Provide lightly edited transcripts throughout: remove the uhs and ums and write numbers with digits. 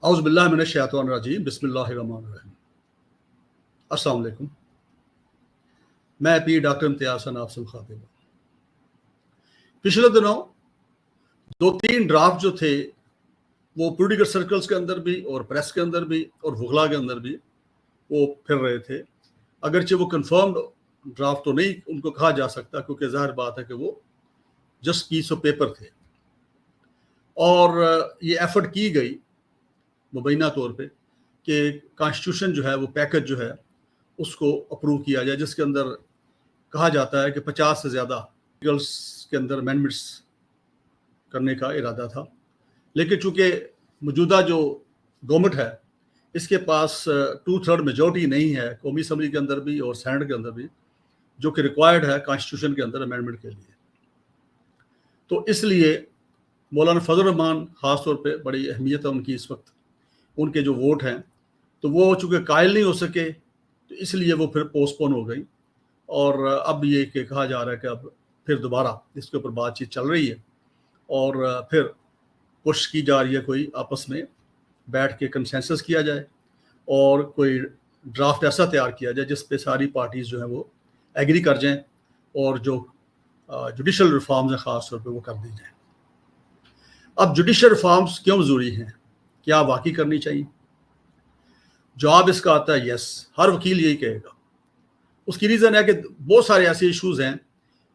औज़ु बिल्लाहि मिनश शैतानिर रजीम बिस्मिल्लाहिर रहमानिर रहीम। अस्सलाम वालेकुम। मैं पी डॉक्टर इम्तियाज़ हसन आपसे मुखातिब हूँ। पिछले दिनों 2-3 ड्राफ्ट जो थे वो पॉलिटिकल सर्कल्स के अंदर भी और प्रेस के अंदर भी और वुकला के अंदर भी वो फिर रहे थे। अगरचे वो कंफर्म्ड ड्राफ्ट तो नहीं उनको कहा जा सकता, क्योंकि ज़ाहिर बात है कि वो जस्ट पीस ऑफ पेपर थे। और ये एफर्ट की गई मुबैना तौर पे कि कॉन्स्टिट्यूशन जो है वो पैकेज जो है उसको अप्रूव किया जाए, जिसके अंदर कहा जाता है कि 50 से ज़्यादा आर्टिकल्स के अंदर अमेंडमेंट्स करने का इरादा था। लेकिन चूंकि मौजूदा जो गवर्नमेंट है इसके पास 2/3 मेजॉरिटी नहीं है कौमी असम्बली के अंदर भी और सेनेट के अंदर भी, जो कि रिक्वायर्ड है कॉन्स्टिट्यूशन के अंदर अमेंडमेंट के लिए। तो इसलिए मौलाना फजल रहमान ख़ास तौर पे बड़ी अहमियत है उनकी इस वक्त। उनके जो वोट हैं तो वो चूँकि कायल नहीं हो सके तो इसलिए वो फिर पोस्टपोन हो गई। और अब ये कि कहा जा रहा है कि अब फिर दोबारा इसके ऊपर बातचीत चल रही है और फिर कोशिश की जा रही है कोई आपस में बैठ के कंसेंसस किया जाए और कोई ड्राफ्ट ऐसा तैयार किया जाए जिस पे सारी पार्टीज़ जो है वो एग्री कर जाएं और जो जुडिशल रिफॉर्म्स हैं ख़ास तौर पे वो कर दी जाए। अब जुडिशल रिफॉर्म्स क्यों ज़रूरी हैं, क्या वाकई करनी चाहिए? जवाब इसका आता है यस, हर वकील यही कहेगा। उसकी रीज़न है कि बहुत सारे ऐसे इश्यूज़ हैं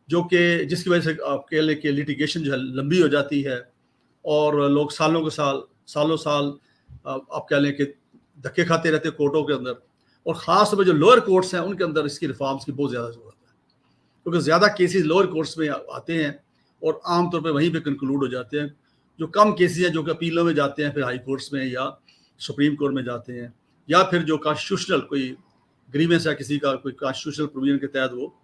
जो कि जिसकी वजह से आप कह लें कि लिटिगेशन जो है लंबी हो जाती है और लोग सालों साल आप कह लें कि धक्के खाते रहते हैं कोर्टों के अंदर। और ख़ास तौर पर जो लोअर कोर्ट्स हैं उनके अंदर इसकी रिफॉर्म्स की बहुत ज़्यादा ज़रूरत है, क्योंकि ज़्यादा केसेस लोअर कोर्ट्स में आते हैं और आमतौर पर वहीं पर कंक्लूड हो जाते हैं। जो कम केसेस हैं जो कि अपीलों में जाते हैं फिर हाई कोर्ट्स में या सुप्रीम कोर्ट में जाते हैं, या फिर जो कॉन्स्टिट्यूशनल कोई ग्रीवेंस है किसी का, कोई कॉन्स्टिट्यूशनल प्रोविजन के तहत वो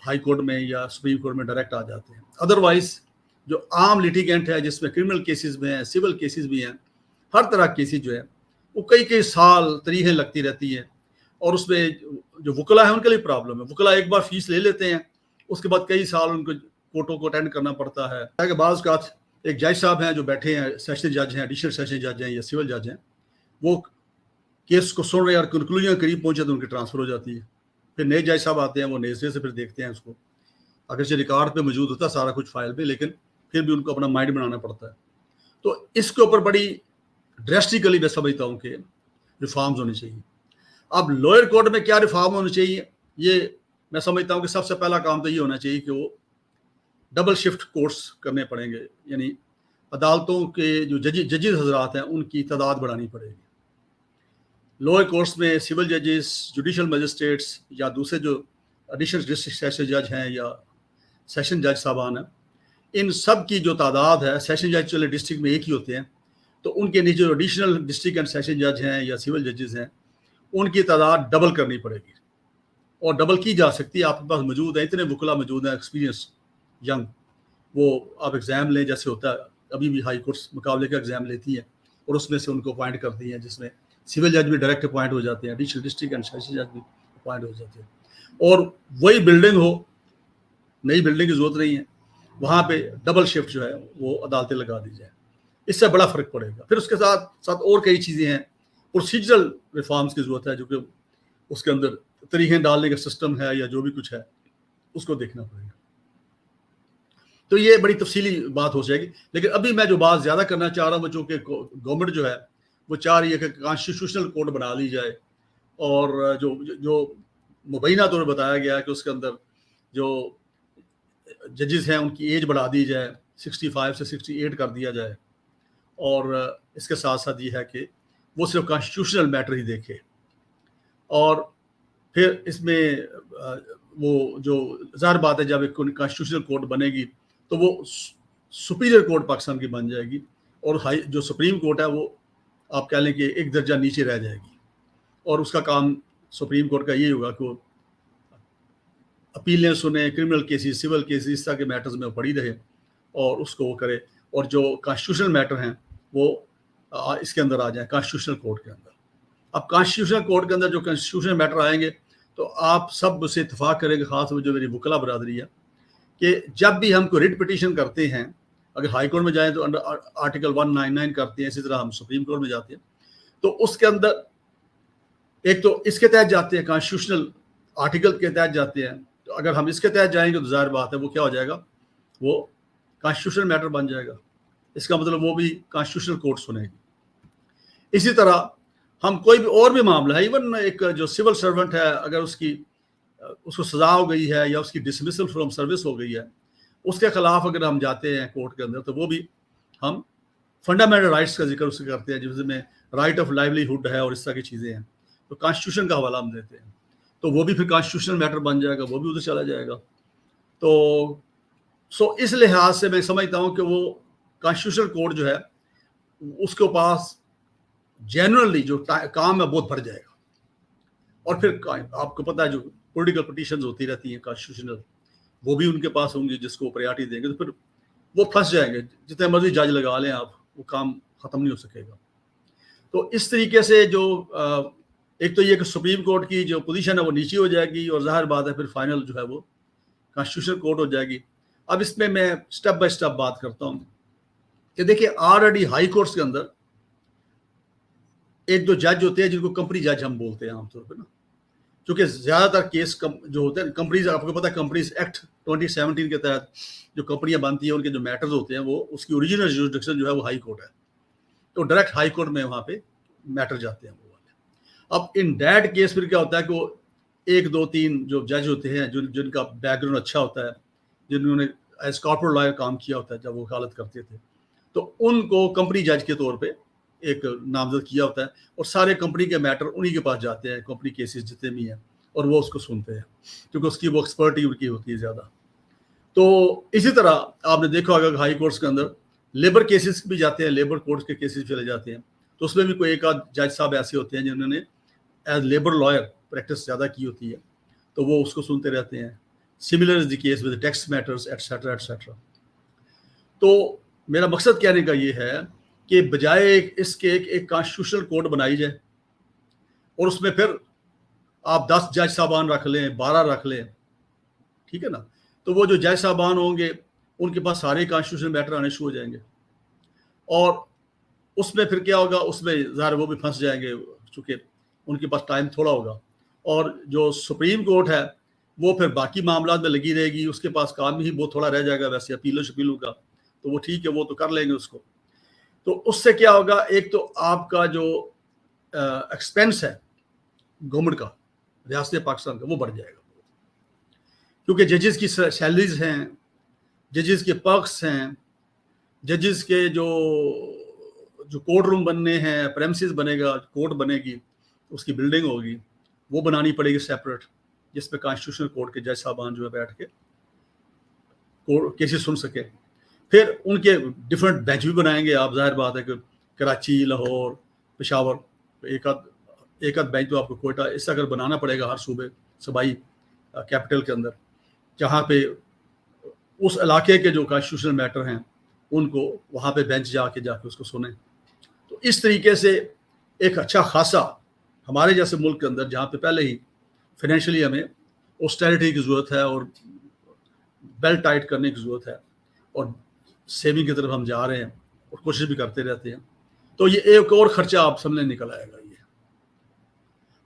हाई कोर्ट में या सुप्रीम कोर्ट में डायरेक्ट आ जाते हैं। अदरवाइज जो आम लिटिगेंट है जिसमें क्रिमिनल केसेस में हैं, सिविल केसेस भी हैं, हर तरह केसेस जो है वो कई साल तरीकें लगती रहती हैं। और उसमें जो वुकला है उनके लिए प्रॉब्लम है। वुकला एक बार फीस ले लेते हैं, उसके बाद कई साल उनको कोर्टों को अटेंड करना पड़ता है। बाज़ का एक जज साहब हैं जो बैठे हैं, सेशन जज हैं, एडिशनल सेशन जज हैं या सिविल जज हैं, वो केस को सुन रहे हैं और कंक्लूजन के करीब पहुंचे तो उनकी ट्रांसफ़र हो जाती है। फिर नए जज साहब आते हैं, वो नए से फिर देखते हैं उसको। अगर से रिकॉर्ड पे मौजूद होता है सारा कुछ फाइल पे, लेकिन फिर भी उनको अपना माइंड बनाना पड़ता है। तो इसके ऊपर बड़ी ड्रेस्टिकली मैं समझता हूँ कि रिफॉर्म्स होनी चाहिए। अब लोअर कोर्ट में क्या रिफॉर्म होनी चाहिए, ये मैं समझता हूँ कि सबसे पहला काम तो ये होना चाहिए कि वो डबल शिफ्ट कोर्ट्स करने पड़ेंगे, यानी अदालतों के जो जजेस हजरात हैं उनकी तादाद बढ़ानी पड़ेगी। लोअर कोर्ट्स में सिविल जजेस, जुडिशल मजिस्ट्रेट्स या दूसरे जो एडिशनल डिस्ट्रिक्ट सेशन जज हैं या सेशन जज साहबान हैं, इन सब की जो तादाद है, सेशन जज चले डिस्ट्रिक्ट में एक ही होते हैं, तो उनके नीचे जो एडिशनल डिस्ट्रिक्ट एंड सेशन जज हैं या सिविल जजेस हैं उनकी तादाद डबल करनी पड़ेगी। और डबल की जा सकती है, आपके पास मौजूद है, इतने वुकला मौजूद हैं एक्सपीरियंस यंग, वो आप एग्ज़ाम लें जैसे होता है, अभी भी हाई कोर्ट्स मुकाबले का एग्ज़ाम लेती हैं और उसमें से उनको अपॉइंट करती हैं, जिसमें सिविल जज भी डायरेक्ट अपॉइंट हो जाते हैं, एडिशनल डिस्ट्रिक्ट एंड सेशन जज भी अपॉइंट हो जाते हैं। और वही बिल्डिंग हो, नई बिल्डिंग की जरूरत नहीं है, वहाँ पे डबल शिफ्ट जो है वो अदालतें लगा दी जाए, इससे बड़ा फ़र्क पड़ेगा। फिर उसके साथ साथ और कई चीज़ें हैं, प्रोसीजरल रिफॉर्म्स की ज़रूरत है, जो कि उसके अंदर तरीक़े डालने का सिस्टम है या जो भी कुछ है उसको देखना पड़ेगा। तो ये बड़ी तफसीली बात हो जाएगी। लेकिन अभी मैं जो बात ज़्यादा करना चाह रहा हूँ, चूँकि गवर्नमेंट जो है वो चाह रही है कि कॉन्स्टिट्यूशनल कोर्ट बना ली जाए और जो मुबैना तौर पर बताया गया है कि उसके अंदर जो जजेस हैं उनकी एज बढ़ा दी जाए, 65 से 68 कर दिया जाए। और इसके साथ साथ ये है कि वो सिर्फ कॉन्स्टिट्यूशनल मैटर ही देखे। और फिर इसमें वो जो ज़ाहिर बात है, जब एक कॉन्स्टिट्यूशनल कोर्ट बनेगी तो वो सुपीरियर कोर्ट पाकिस्तान की बन जाएगी और हाई जो सुप्रीम कोर्ट है वो आप कह लें कि एक दर्जा नीचे रह जाएगी। और उसका काम सुप्रीम कोर्ट का ये होगा कि वो अपीलें सुने, क्रिमिनल केसेस, सिविल केसेस, इस तरह के मैटर्स में पड़ी रहे और उसको वो करे। और जो कॉन्स्टिट्यूशनल मैटर हैं वो इसके अंदर आ जाए, कॉन्स्टिट्यूशनल कोर्ट के अंदर। अब कॉन्स्टिट्यूशनल कोर्ट के अंदर जो कॉन्स्टिट्यूशनल मैटर आएंगे तो आप सब उससे इत्तेफाक करेंगे, खास जो मेरी वुकला बरादरी है, कि जब भी हम कोई रिट पिटीशन करते हैं अगर हाई कोर्ट में जाएं तो अंडर आर्टिकल 199 करते हैं, इसी तरह हम सुप्रीम कोर्ट में जाते हैं। तो उसके अंदर एक तो इसके तहत जाते हैं, कॉन्स्टिट्यूशनल आर्टिकल के तहत जाते हैं। तो अगर हम इसके तहत जाएंगे तो ज़ाहिर बात है वो क्या हो जाएगा, वो कॉन्स्टिट्यूशनल मैटर बन जाएगा। इसका मतलब वो भी कॉन्स्टिट्यूशनल कोर्ट सुनेगी। इसी तरह हम कोई भी और भी मामला है, इवन एक जो सिविल सर्वेंट है, अगर उसको सजा हो गई है या उसकी डिसमिसल फ्रॉम सर्विस हो गई है, उसके खिलाफ अगर हम जाते हैं कोर्ट के अंदर, तो वो भी हम फंडामेंटल राइट्स का जिक्र उससे करते हैं, जिसमें राइट ऑफ लाइवलीहुड है और इस तरह की चीज़ें हैं। तो कॉन्स्टिट्यूशन का हवाला हम देते हैं, तो वो भी फिर कॉन्स्टिट्यूशनल मैटर बन जाएगा, वो भी उधर चला जाएगा। तो इस लिहाज से मैं समझता हूँ कि वो कॉन्स्टिट्यूशनल कोर्ट जो है उसके पास जनरली जो काम है बहुत बढ़ जाएगा। और फिर आपको पता है जो पॉलिटिकल पिटीशंस होती रहती हैं कॉन्स्टिट्यूशनल, वो भी उनके पास होंगी जिसको प्रायोरिटी देंगे, तो फिर वो फंस जाएंगे। जितने मर्जी जज लगा लें आप, वो काम ख़त्म नहीं हो सकेगा। तो इस तरीके से जो एक तो ये कि सुप्रीम कोर्ट की जो पोजीशन है वो नीचे हो जाएगी, और ज़ाहिर बात है फिर फाइनल जो है वो कॉन्स्टिट्यूशनल कोर्ट हो जाएगी। अब इसमें मैं स्टेप बाय स्टेप बात करता हूँ कि देखिए ऑलरेडी हाई कोर्ट्स के अंदर एक दो जज होते हैं जिनको कंपनी जज हम बोलते हैं आमतौर पर ना, क्योंकि ज़्यादातर केस जो होते हैं कंपनीज, आपको पता है कंपनीज एक्ट 2017 के तहत जो कंपनियां बनती हैं उनके जो मैटर्स होते हैं वो उसकी ओरिजिनल जुरिसडिक्शन जो है वो हाई कोर्ट है, तो डायरेक्ट हाई कोर्ट में वहाँ पे मैटर जाते हैं वो वाले। अब इन दैट केस फिर क्या होता है कि वो 1 2 3 जो जज होते हैं जिनका बैकग्राउंड अच्छा होता है, जिन्होंने एज कॉर्पोरेट लॉयर काम किया होता है जब वो वकालत करते थे, तो उनको कंपनी जज के तौर पर एक नामजद किया होता है, और सारे कंपनी के मैटर उन्हीं के पास जाते हैं, कंपनी केसेस जितने भी हैं, और वो उसको सुनते हैं क्योंकि उसकी वो एक्सपर्टी उनकी होती है ज़्यादा। तो इसी तरह आपने देखा होगा हाई कोर्ट्स के अंदर लेबर केसेस भी जाते हैं, लेबर कोर्ट्स के केसेस चले जाते हैं, तो उसमें भी कोई एक आध जज साहब ऐसे होते हैं जिन्होंने एज लेबर लॉयर प्रैक्टिस ज़्यादा की होती है, तो वो उसको सुनते रहते हैं। Similar is the case with tax matters etcetera etcetera. तो मेरा मकसद कहने का ये है कि बजाय इसके एक कॉन्स्टिट्यूशनल कोर्ट बनाई जाए और उसमें फिर आप 10 जज साहबान रख लें, 12 रख लें, ठीक है ना, तो वो जो जज साहबान होंगे उनके पास सारे कॉन्स्टिट्यूशनल मैटर आने शुरू हो जाएंगे, और उसमें फिर क्या होगा, उसमें ज़ाहिर वो भी फंस जाएंगे चूँकि उनके पास टाइम थोड़ा होगा। और जो सुप्रीम कोर्ट है वो फिर बाकी मामला में लगी रहेगी, उसके पास काम ही बहुत थोड़ा रह जाएगा वैसे अपीलों शपीलों का, तो वो ठीक है, वो तो कर लेंगे उसको। तो उससे क्या होगा, एक तो आपका जो एक्सपेंस है गवर्नमेंट का, रियासत पाकिस्तान का, वो बढ़ जाएगा, क्योंकि जजेस की सैलरीज हैं, जजेस के पर्क्स हैं, जजेस के जो कोर्ट रूम बनने हैं, प्रेमिसेस बनेगा, कोर्ट बनेगी, उसकी बिल्डिंग होगी, वो बनानी पड़ेगी सेपरेट, जिस पे कॉन्स्टिट्यूशनल कोर्ट के जज साहबान जो है बैठ के केसेस सुन सके। फिर उनके डिफरेंट बेंच भी बनाएंगे आप, जाहिर बात है कि कराची, लाहौर, पेशावर, एक आध बेंच तो आपको कोयटा इस अगर बनाना पड़ेगा हर सूबे सूबाई कैपिटल के अंदर, जहाँ पे उस इलाके के जो कॉन्स्टिट्यूशनल मैटर हैं उनको वहाँ पे बेंच जाके उसको सुने। तो इस तरीके से एक अच्छा खासा हमारे जैसे मुल्क के अंदर, जहाँ पे पहले ही फाइनेंशियली हमें ऑस्टेरिटी की ज़रूरत है और बेल्ट टाइट करने की ज़रूरत है, और सेविंग की तरफ हम जा रहे हैं और कोशिश भी करते रहते हैं, तो ये एक और ख़र्चा आप सामने निकल आएगा ये।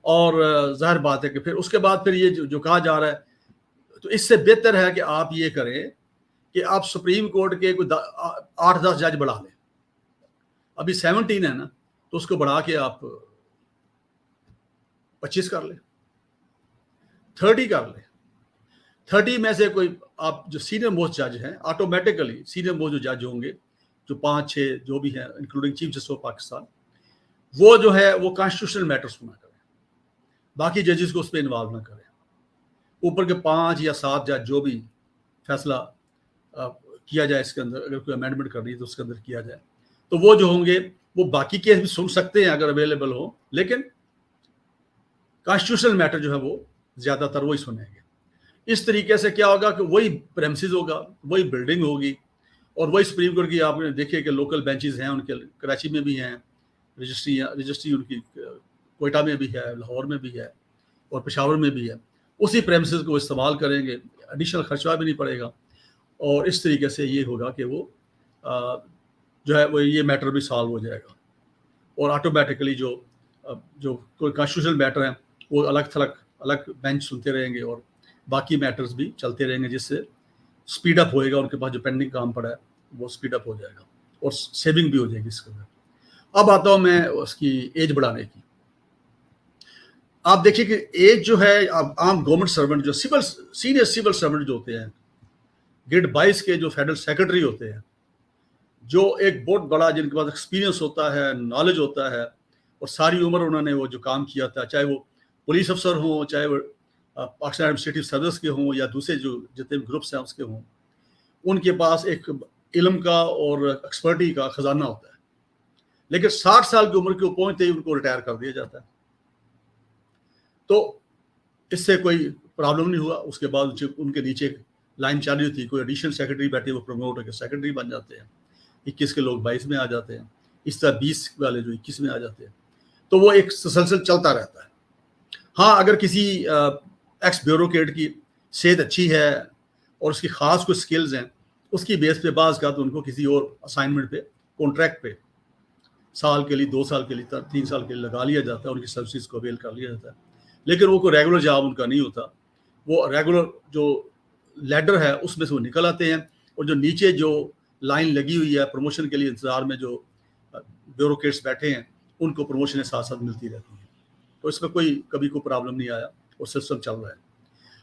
और ज़ाहिर बात है कि फिर उसके बाद फिर ये जो कहा जा रहा है, तो इससे बेहतर है कि आप ये करें कि आप सुप्रीम कोर्ट के 8-10 जज बढ़ा लें। अभी 17 है ना, तो उसको बढ़ा के आप 25 कर लें, 30 कर लें। 30 में से कोई आप जो सीनियर मोस्ट जज हैं, ऑटोमेटिकली सीनियर मोस्ट जो जज होंगे, जो 5-6 जो भी हैं including chief justice of Pakistan, वो जो है वो कॉन्स्टिट्यूशनल मैटर्स को ना करें, बाकी जजेस को उस पर इन्वॉल्व ना करें। ऊपर के 5 या 7 जज जो भी फैसला किया जाए इसके अंदर, अगर कोई अमेंडमेंट कर रही है तो उसके अंदर किया जाए, तो वो जो होंगे वो बाकी केस भी सुन सकते हैं अगर अवेलेबल हो, लेकिन कॉन्स्टिट्यूशनल मैटर जो है वो ज़्यादातर वही सुनेंगे। इस तरीके से क्या होगा कि वही प्रेमिसेस होगा, वही बिल्डिंग होगी, और वही सुप्रीम कोर्ट की आपने देखे कि लोकल बेंचेस हैं उनके, कराची में भी हैं रजिस्ट्री उनकी, कोयटा में भी है, लाहौर में भी है और पेशावर में भी है। उसी प्रेमिसेस को इस्तेमाल करेंगे, एडिशनल खर्चा भी नहीं पड़ेगा, और इस तरीके से ये होगा कि वो جو ہے وہ یہ میٹر بھی سالو ہو جائے گا، اور آٹومیٹکلی جو کوئی کانسٹیٹیوشنل میٹر ہیں وہ الگ بینچ سنتے رہیں گے، اور باقی میٹرز بھی چلتے رہیں گے، جس سے اسپیڈ اپ ہوئے گا، ان کے پاس جو پینڈنگ کام پڑا ہے وہ اسپیڈ اپ ہو جائے گا، اور سیونگ بھی ہو جائے گی اس کے اندر۔ اب آتا ہوں میں اس کی ایج بڑھانے کی۔ آپ دیکھیے کہ ایج جو ہے عام گورنمنٹ سرونٹ جو سینئر سول سرونٹ جو ہوتے ہیں، گریڈ 22 کے جو فیڈرل سیکرٹری ہوتے ہیں، جو ایک بہت بڑا جن کے پاس ایکسپیرینس ہوتا ہے، نالج ہوتا ہے، اور ساری عمر انہوں نے وہ جو کام کیا تھا، چاہے وہ پولیس افسر ہوں، چاہے وہ پاکستان ایڈمنسٹریٹو سروس کے ہوں، یا دوسرے جو جتنے گروپس ہیں اس کے ہوں، ان کے پاس ایک علم کا اور ایکسپرٹی کا خزانہ ہوتا ہے، لیکن 60 سال کی عمر کے پہنچتے ہی ان کو ریٹائر کر دیا جاتا ہے۔ تو اس سے کوئی پرابلم نہیں ہوا، اس کے بعد ان کے نیچے لائن چالی ہوتی ہے، کوئی ایڈیشنل سیکرٹری بیٹھے وہ پروموٹ ہو کے سیکرٹری بن جاتے ہیں، 21 کے لوگ 22 میں آ جاتے ہیں، اس طرح 20 والے جو 21 میں آ جاتے ہیں، تو وہ ایک تسلسل چلتا رہتا ہے۔ ہاں، اگر کسی ایکس بیوروکریٹ کی صحت اچھی ہے اور اس کی خاص کچھ سکلز ہیں، اس کی بیس پہ بعض کا تو ان کو کسی اور اسائنمنٹ پہ، کانٹریکٹ پہ سال کے لیے، 2 سال کے لیے، 3 سال کے لیے لگا لیا جاتا ہے، ان کی سروسز کو اویل کر لیا جاتا ہے، لیکن وہ کوئی ریگولر جاب ان کا نہیں ہوتا۔ وہ ریگولر جو لیڈر ہے اس میں سے وہ نکل آتے ہیں، اور جو نیچے جو لائن لگی ہوئی ہے پروموشن کے لیے انتظار میں، جو بیوروکریٹس بیٹھے ہیں، ان کو پروموشن ساتھ ساتھ ملتی رہتی ہیں۔ تو اس میں کبھی کوئی پرابلم نہیں آیا، اور سسٹم چل رہا ہے۔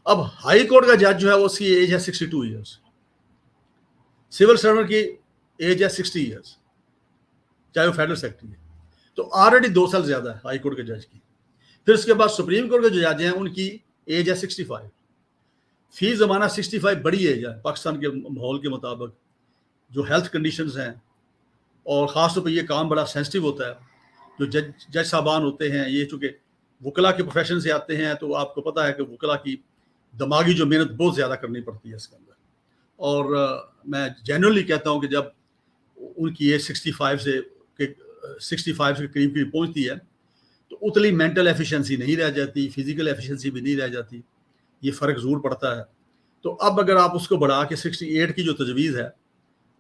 اب ہائی کورٹ کا جج جو ہے اس کی ایج ہے 62 ایئرس، سول سرونٹ کی ایج ہے 60 ایئرس، چاہے وہ فیڈرل سیکرٹری ہے، تو آلریڈی 2 سال زیادہ ہے ہائی کورٹ کے جج کی۔ پھر اس کے بعد سپریم کورٹ کے جو جج ہیں ان کی ایج ہے 65۔ فی زمانہ 65 بڑی ایج ہے پاکستان کے ماحول کے مطابق، جو ہیلتھ کنڈیشنز ہیں، اور خاص طور پہ یہ کام بڑا سینسٹیو ہوتا ہے۔ جو جج صاحبان ہوتے ہیں، یہ چونکہ وکلا کے پروفیشن سے آتے ہیں، تو آپ کو پتہ ہے کہ وکلا کی دماغی جو محنت بہت زیادہ کرنی پڑتی ہے اس کے اندر، اور میں جینوئنلی کہتا ہوں کہ جب ان کی ایج 65 سے قریب پہنچتی ہے، تو اتنی مینٹل ایفیشنسی نہیں رہ جاتی، فزیکل ایفیشنسی بھی نہیں رہ جاتی، یہ فرق ضرور پڑتا ہے۔ تو اب اگر آپ اس کو بڑھا کے 68 کی جو تجویز ہے،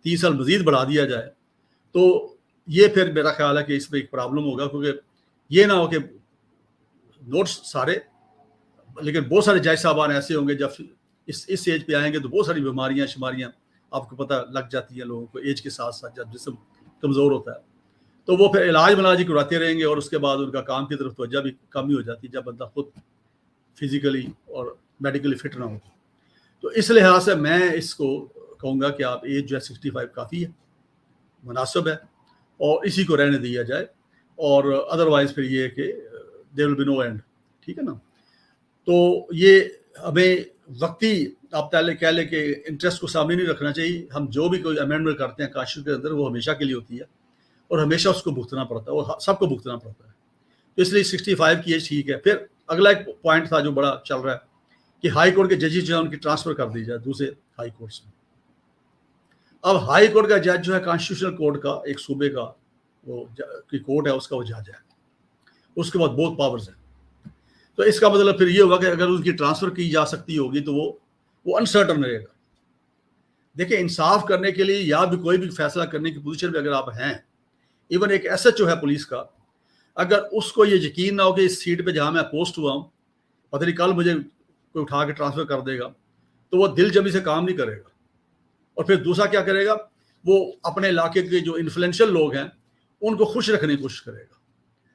30 سال مزید بڑھا دیا جائے، تو یہ پھر میرا خیال ہے کہ اس میں ایک پرابلم ہوگا، کیونکہ یہ نہ ہو کہ نوٹس سارے، لیکن بہت سارے جج صاحبان ایسے ہوں گے جب اس ایج پہ آئیں گے تو بہت ساری بیماریاں شماریاں آپ کو پتہ لگ جاتی ہیں لوگوں کو، ایج کے ساتھ ساتھ جب جسم کمزور ہوتا ہے، تو وہ پھر علاج ملاج کراتے رہیں گے، اور اس کے بعد ان کا کام کی طرف توجہ بھی کم ہی ہو جاتی ہے جب بندہ خود فزیکلی اور میڈیکلی فٹ نہ ہو۔ تو اس لحاظ سے میں اس کو کہوں گا کہ آپ ایج جو ہے 65 کافی ہے، مناسب ہے، اور اسی کو رہنے دیا جائے، اور ادروائز پھر یہ کہ دیر ول بی نو اینڈ، ٹھیک ہے نا۔ تو یہ ہمیں وقتی آپ پہلے کہہ لیں کہ انٹرسٹ کو سامنے نہیں رکھنا چاہیے۔ ہم جو بھی کوئی امینڈمنٹ کرتے ہیں کانسٹیٹیوشن کے اندر، وہ ہمیشہ کے لیے ہوتی ہے، اور ہمیشہ اس کو بھگتنا پڑتا ہے، اور سب کو بھگتنا پڑتا ہے، تو اس لیے 65 کی ایج ٹھیک ہے۔ پھر اگلا ایک پوائنٹ تھا جو بڑا چل رہا ہے کہ ہائی کورٹ کے ججز جو ہیں ان کی ٹرانسفر کر دی جائے دوسرے ہائی کورٹس میں۔ اب ہائی کورٹ کا جج جو ہے کانسٹیٹیوشنل کورٹ کا، ایک صوبے کا وہ کی کورٹ ہے، اس کا وہ جج ہے، اس کے بعد بہت پاورز ہیں۔ تو اس کا مطلب پھر یہ ہوگا کہ اگر ان کی ٹرانسفر کی جا سکتی ہوگی تو وہ انسرٹن رہے گا۔ دیکھیں، انصاف کرنے کے لیے یا بھی کوئی بھی فیصلہ کرنے کی پوزیشن میں اگر آپ ہیں، ایون ایک ایس ایچ او ہے پولیس کا، اگر اس کو یہ یقین نہ ہو کہ اس سیٹ پہ جہاں میں پوسٹ ہوا ہوں پتہ نہیں کل مجھے کوئی اٹھا کے ٹرانسفر کر دے گا، تو وہ دل جمی سے کام نہیں کرے گا۔ اور پھر دوسرا کیا کرے گا، وہ اپنے علاقے کے جو انفلوئنشل لوگ ہیں ان کو خوش رکھنے کی کوشش کرے گا،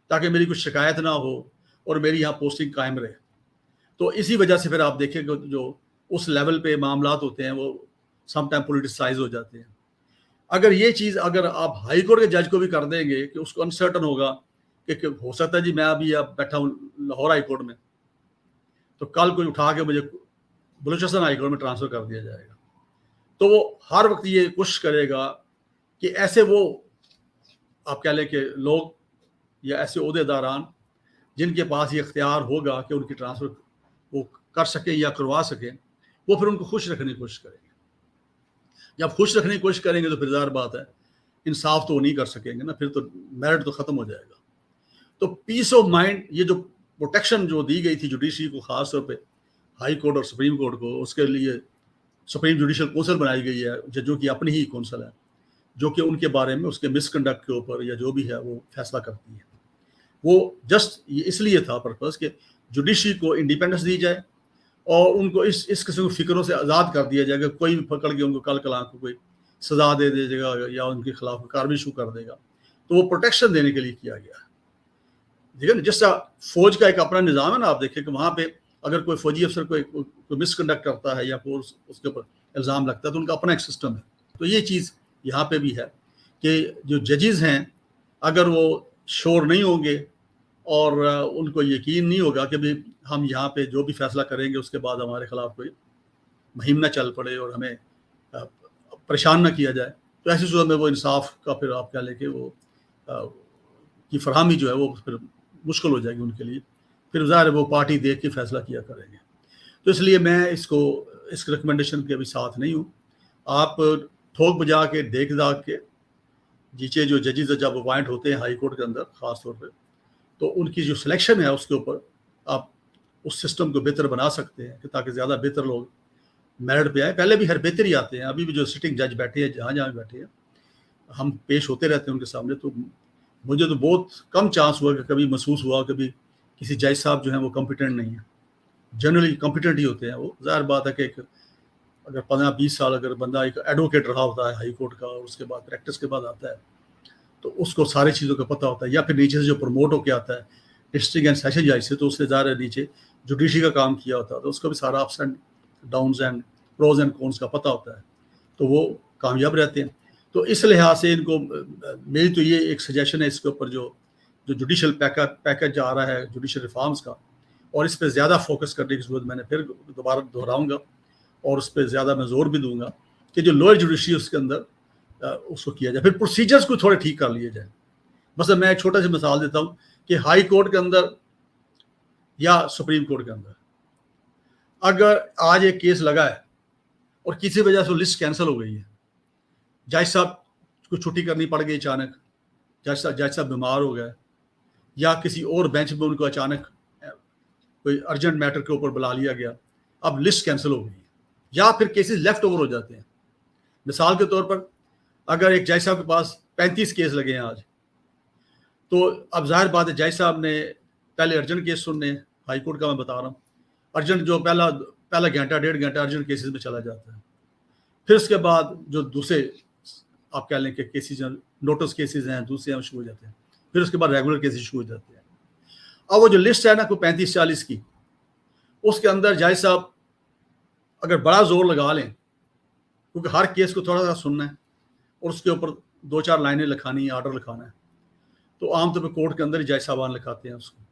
تاکہ میری کوئی شکایت نہ ہو اور میری یہاں پوسٹنگ قائم رہے۔ تو اسی وجہ سے پھر آپ دیکھیں کہ جو اس لیول پہ معاملات ہوتے ہیں وہ سم ٹائم پولیٹیسائز ہو جاتے ہیں۔ اگر یہ چیز اگر آپ ہائی کورٹ کے جج کو بھی کر دیں گے کہ اس کو انسرٹن ہوگا کہ ہو سکتا ہے جی میں ابھی بیٹھا ہوں لاہور ہائی کورٹ میں، تو کل کوئی اٹھا کے مجھے بلوچستان ہائی کورٹ میں ٹرانسفر کر دیا جائے گا، تو وہ ہر وقت یہ کوشش کرے گا کہ ایسے وہ آپ کہہ لیں کہ لوگ یا ایسے عہدے داران جن کے پاس یہ اختیار ہوگا کہ ان کی ٹرانسفر وہ کر سکیں یا کروا سکیں، وہ پھر ان کو خوش رکھنے کی کوشش کریں گے۔ جب خوش رکھنے کی کوشش کریں گے تو پھر ظاہر بات ہے انصاف تو وہ نہیں کر سکیں گے نا، پھر تو میرٹ تو ختم ہو جائے گا۔ تو پیس آف مائنڈ، یہ جو پروٹیکشن جو دی گئی تھی جوڈیشری کو، خاص طور پہ ہائی کورٹ اور سپریم کورٹ کو، اس کے لیے سپریم جوڈیشل کونسل بنائی گئی ہے، ججوں کی اپنی ہی کونسل ہے، جو کہ ان کے بارے میں اس کے مس کنڈکٹ کے اوپر یا جو بھی ہے وہ فیصلہ کرتی ہے. وہ جسٹ یہ اس لیے تھا پرپز کہ جوڈیشری کو انڈیپینڈنس دی جائے اور ان کو اس قسم کی فکروں سے آزاد کر دیا جائے کہ کوئی بھی پکڑ کے ان کو کل کلام کو کوئی سزا دے دے گا یا ان کے خلاف کارروائی شروع کر دے گا. تو وہ پروٹیکشن دینے کے لیے کیا گیا ہے. ٹھیک ہے نا. جس طرح فوج کا ایک اپنا نظام ہے نا, آپ دیکھیں کہ وہاں پہ اگر کوئی فوجی افسر کوئی مس کنڈکٹ کرتا ہے یا اس کے اوپر الزام لگتا ہے تو ان کا اپنا ایک سسٹم ہے. تو یہ چیز یہاں پہ بھی ہے کہ جو ججز ہیں اگر وہ شور نہیں ہوں گے اور ان کو یقین نہیں ہوگا کہ بھی ہم یہاں پہ جو بھی فیصلہ کریں گے اس کے بعد ہمارے خلاف کوئی مہم نہ چل پڑے اور ہمیں پریشان نہ کیا جائے, تو ایسی صورت میں وہ انصاف کا پھر آپ کہہ لیں کہ وہ کی فراہمی جو ہے وہ پھر مشکل ہو جائے گی ان کے لیے. پھر ظاہر ہے وہ پارٹی دیکھ کے فیصلہ کیا کریں گے. تو اس لیے میں اس ریکمنڈیشن کے بھی ساتھ نہیں ہوں. آپ ٹھوک بجا کے دیکھ داغ کے نیچے جو ججز جب اپوائنٹ ہوتے ہیں ہائی کورٹ کے اندر خاص طور پہ, تو ان کی جو سلیکشن ہے اس کے اوپر آپ اس سسٹم کو بہتر بنا سکتے ہیں کہ تاکہ زیادہ بہتر لوگ میرٹ پہ آئے. پہلے بھی ہر بہتر ہی آتے ہیں, ابھی بھی جو سٹنگ جج بیٹھے ہیں جہاں بیٹھے ہیں ہم پیش ہوتے رہتے ہیں ان کے سامنے. تو مجھے تو بہت کم چانس ہوا کہ کبھی محسوس ہوا کبھی کسی جج صاحب جو ہیں وہ کمپیٹنٹ نہیں ہیں. جنرلی کمپیٹنٹ ہی ہوتے ہیں وہ. ظاہر بات ہے کہ اگر 15-20 سال اگر بندہ ایک ایڈوکیٹ رہا ہوتا ہے ہائی کورٹ کا اور اس کے بعد پریکٹس کے بعد آتا ہے تو اس کو ساری چیزوں کا پتہ ہوتا ہے. یا پھر نیچے سے جو پروموٹ ہو کے آتا ہے ڈسٹرکٹ اینڈ سیشن جج سے, تو اس نے ظاہر نیچے جوڈیشری کا کام کیا ہوتا ہے تو اس کو بھی سارا ups and downs and pros and cons کا پتہ ہوتا ہے, تو وہ کامیاب رہتے ہیں. تو اس لحاظ سے ان کو میری تو یہ ایک سجیشن ہے اس کے اوپر جو جوڈیشل پیکج آ رہا ہے جوڈیشل ریفارمز کا, اور اس پہ زیادہ فوکس کرنے کی ضرورت میں نے پھر دوبارہ دہراؤں گا اور اس پہ زیادہ میں زور بھی دوں گا کہ جو لوئر جوڈیشری اس کے اندر اس کو کیا جائے. پھر پروسیجرز کو تھوڑے ٹھیک کر لیے جائیں. مثلا میں ایک چھوٹا سی مثال دیتا ہوں کہ ہائی کورٹ کے اندر یا سپریم کورٹ کے اندر اگر آج ایک کیس لگا ہے اور کسی وجہ سے لسٹ کینسل ہو گئی ہے, جج صاحب کو چھٹی کرنی پڑ گئی اچانک, جج صاحب بیمار ہو گئے یا کسی اور بینچ میں ان کو اچانک کوئی ارجنٹ میٹر کے اوپر بلا لیا گیا, اب لسٹ کینسل ہو گئی ہے یا پھر کیسز لیفٹ اوور ہو جاتے ہیں. مثال کے طور پر اگر ایک جج صاحب کے پاس 35 کیس لگے ہیں آج, تو اب ظاہر بات ہے جج صاحب نے پہلے ارجنٹ کیس سننے, ہائی کورٹ کا میں بتا رہا ہوں, ارجنٹ جو پہلا گھنٹہ 1.5 گھنٹہ ارجنٹ کیسز میں چلا جاتا ہے. پھر اس کے بعد جو دوسرے آپ کہہ لیں کہ کیسز نوٹس کیسز ہیں دوسرے ہم شروع ہو جاتے ہیں. پھر اس کے بعد ریگولر کیسز شروع ہو جاتے ہیں. اب وہ جو لسٹ ہے نا کوئی 35-40 کی, اس کے اندر جج صاحب اگر بڑا زور لگا لیں کیونکہ ہر کیس کو تھوڑا سا سننا ہے اور اس کے اوپر 2-4 لائنیں لکھانی ہیں, آرڈر لکھانا ہے, تو عام طور پہ کورٹ کے اندر ہی جج صاحبان لکھاتے ہیں اس کو.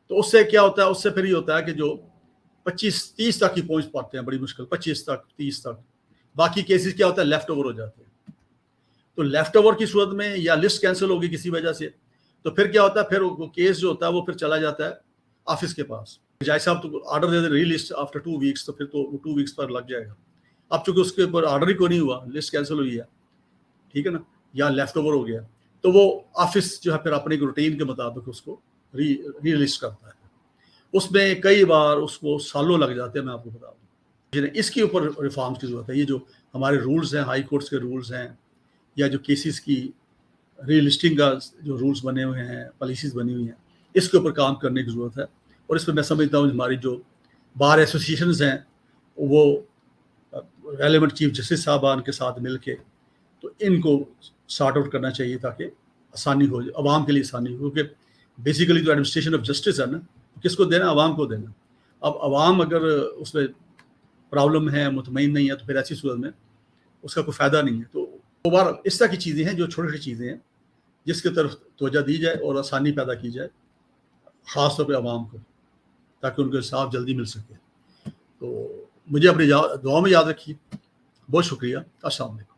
تو اس سے کیا ہوتا ہے, اس سے پھر یہ ہوتا ہے کہ جو 25-30 تک ہی پہنچ پاتے ہیں بڑی مشکل, 25 تک 30 تک. باقی کیسز کیا ہوتا ہے لیفٹ اوور ہو جاتے ہیں. تو لیفٹ اوور کی صورت میں یا لسٹ کینسل ہوگی کسی وجہ سے, تو پھر کیا ہوتا ہے, پھر وہ کیس جو ہوتا ہے وہ پھر چلا جاتا ہے آفس کے پاس. جج صاحب تو آرڈر دے دیں ری لسٹ آفٹر 2 ویکس, تو پھر تو وہ 2 ویکس پر لگ جائے گا. اب چونکہ اس کے اوپر آرڈر ہی کو نہیں ہوا, لسٹ کینسل ہوئی ہے, ٹھیک ہے نا, یا لیفٹ اوور ہو گیا, تو وہ آفس جو ہے پھر اپنے روٹین کے مطابق اس کو ری لسٹ کرتا ہے. اس میں کئی بار اس کو سالوں لگ جاتے ہیں, میں آپ کو بتا دوں. اس کے اوپر ریفارمز کی ضرورت ہے. یہ جو ہمارے رولز ہیں, ہائی کورٹس کے رولز ہیں, یا جو کیسز کی ری لسٹنگ کا جو رولز بنے ہوئے ہیں, پالیسیز بنی ہوئی ہیں, اس کے اوپر کام کرنے کی ضرورت ہے. اور اس پہ میں سمجھتا ہوں ہماری جو بار ایسوسیشنز ہیں وہ ریلیونٹ چیف جسٹس صاحبان کے ساتھ مل کے تو ان کو سارٹ آؤٹ کرنا چاہیے تاکہ آسانی ہو جائے, عوام کے لیے آسانی ہو. کیونکہ بیسیکلی جو ایڈمنسٹریشن آف جسٹس ہے نا, کس کو دینا, عوام کو دینا. اب عوام اگر اس میں پرابلم ہے, مطمئن نہیں ہے, تو پھر ایسی صورت میں اس کا کوئی فائدہ نہیں ہے. تو دوبارہ اس طرح کی چیزیں ہیں جو چھوٹی چھوٹی چیزیں ہیں جس کی طرف توجہ دی جائے اور آسانی پیدا کی جائے خاص طور پہ عوام کو, تاکہ ان کو انصاف جلدی مل سکے. تو مجھے اپنی دعا میں یاد رکھیے. بہت شکریہ. السلام علیکم.